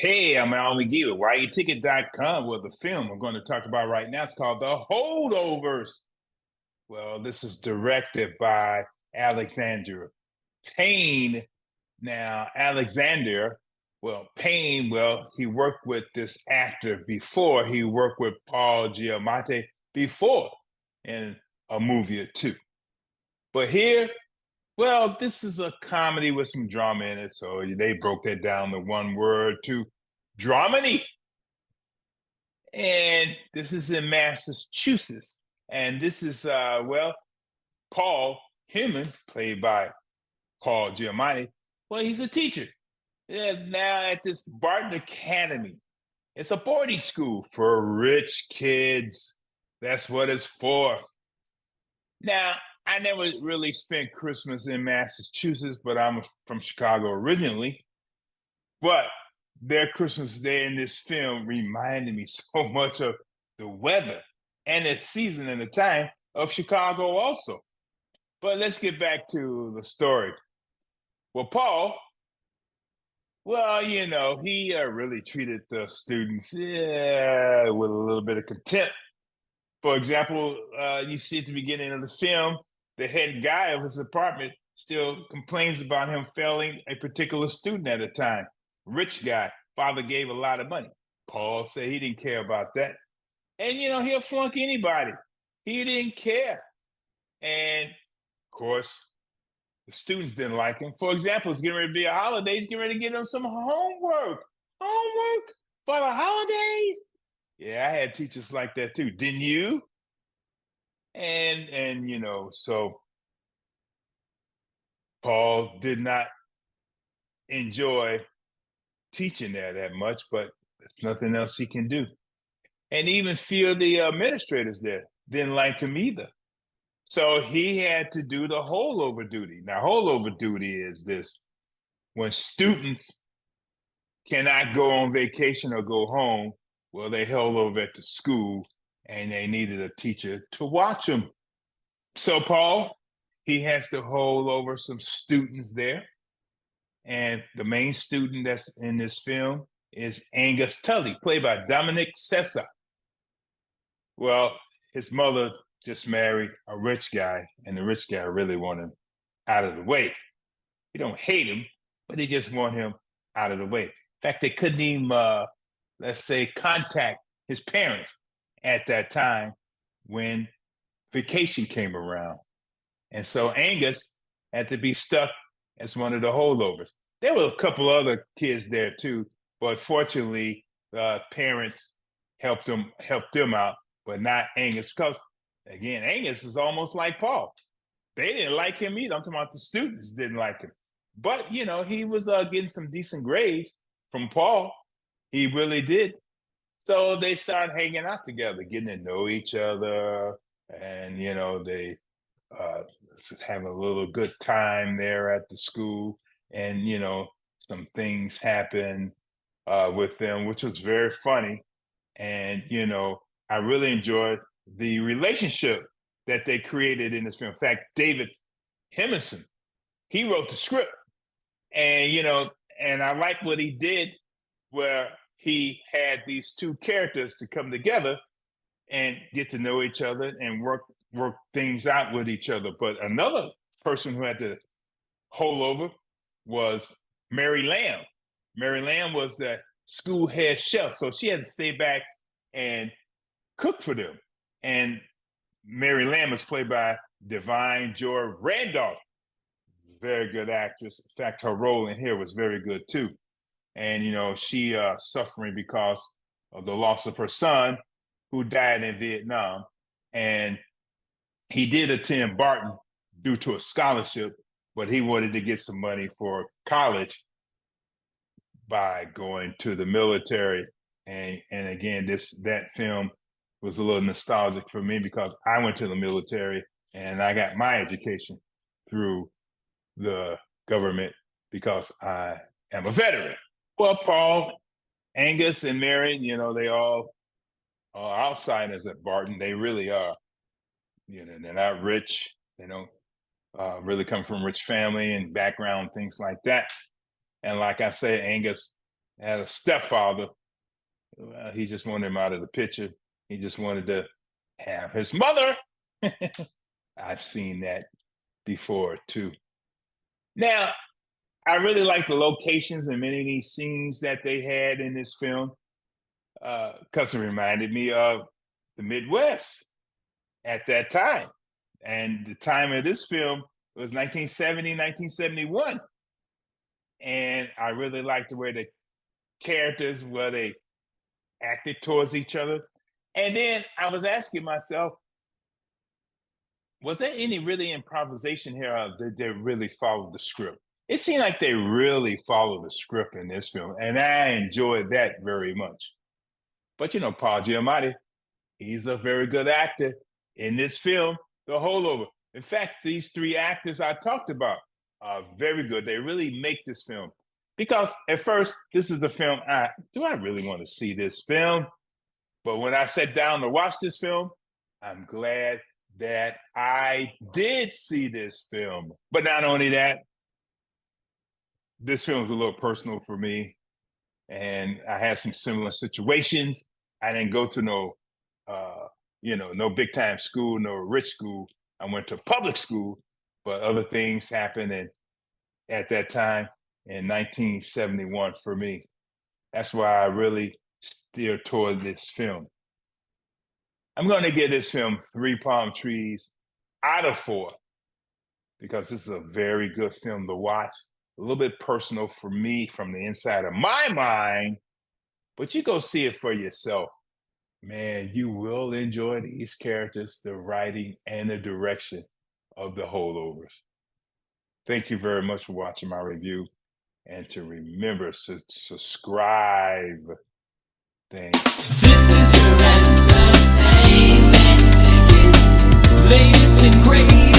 Hey, I'm Al McGee with YATicket.com. Well, the film we're going to talk about right now is called The Holdovers. Well, this is directed by Alexander Payne. Now, Alexander, Payne, he worked with this actor before. He worked with Paul Giamatti before in a movie or two. But here, this is a comedy with some drama in it. So they broke that down to one word to dramedy. And this is in Massachusetts. And this is, Paul Heyman, played by Paul Giamatti. Well, he's a teacher. Yeah, now at this Barton Academy. It's a boarding school for rich kids. That's what it's for. Now, I never really spent Christmas in Massachusetts, but I'm from Chicago originally. But their Christmas Day in this film reminded me so much of the weather and the season and the time of Chicago also. But let's get back to the story. Well, Paul, he really treated the students with a little bit of contempt. For example, you see at the beginning of the film, the head guy of his apartment still complains about him failing a particular student at a time. Rich guy, father gave a lot of money. Paul said he didn't care about that. And, he'll flunk anybody. He didn't care. And, of course, the students didn't like him. For example, it's getting ready to be a holiday. He's getting ready to get them some homework. Homework for the holidays? Yeah, I had teachers like that too. Didn't you? So Paul did not enjoy teaching there that much, but there's nothing else he can do. And even few of the administrators there didn't like him either. So he had to do the holdover duty. Now, holdover duty is this: when students cannot go on vacation or go home, well, they held over at the school and they needed a teacher to watch them. So Paul, he has to hold over some students there. And the main student that's in this film is Angus Tully, played by Dominic Sessa. Well, his mother just married a rich guy, and the rich guy really wanted him out of the way. He don't hate him, but they just want him out of the way. In fact, they couldn't even, let's say, contact his parents at that time when vacation came around. And so Angus had to be stuck as one of the holdovers. There were a couple other kids there too, but fortunately, parents helped them out, but not Angus, because again, Angus is almost like Paul. They didn't like him either. I'm talking about the students didn't like him. But, he was getting some decent grades from Paul. He really did. So they started hanging out together, getting to know each other. And, they having a little good time there at the school. And, some things happened with them, which was very funny. And, I really enjoyed the relationship that they created in this film. In fact, David Hemison, he wrote the script. And, and I like what he did where he had these two characters to come together and get to know each other and work things out with each other. But another person who had to hold over was Mary Lamb. Mary Lamb was the school head chef, so she had to stay back and cook for them. And Mary Lamb is played by Divine Joy Randolph. Very good actress. In fact, her role in here was very good too. And she suffering because of the loss of her son, who died in Vietnam. And he did attend Barton due to a scholarship, but he wanted to get some money for college by going to the military. And again, that film was a little nostalgic for me because I went to the military and I got my education through the government because I am a veteran. Well, Paul, Angus, and Mary, they all are outsiders at Barton. They really are. They're not rich. They don't really come from rich family and background, things like that. And like I say, Angus had a stepfather. He just wanted him out of the picture. He just wanted to have his mother. I've seen that before too. Now, I really like the locations and many of these scenes that they had in this film because it reminded me of the Midwest at that time. And the time of this film was 1970, 1971. And I really liked the way the characters, where they acted towards each other. And then I was asking myself, was there any really improvisation here, or did they really follow the script? It seemed like they really followed the script in this film, and I enjoyed that very much. But you know, Paul Giamatti, he's a very good actor in this film, The Holdover. In fact, these three actors I talked about are very good. They really make this film. Because at first, this is the film, do I really want to see this film? But when I sat down to watch this film, I'm glad that I did see this film. But not only that, this film is a little personal for me. And I had some similar situations. I didn't go to no no big time school, no rich school. I went to public school, but other things happened at that time in 1971 for me. That's why I really steer toward this film. I'm going to give this film 3 palm trees out of 4 because this is a very good film to watch. A little bit personal for me from the inside of my mind, but you go see it for yourself. Man, you will enjoy these characters, the writing, and the direction of The Holdovers. Thank you very much for watching my review. And to remember to subscribe. Thanks. This is your entertainment ticket. Latest and greatest.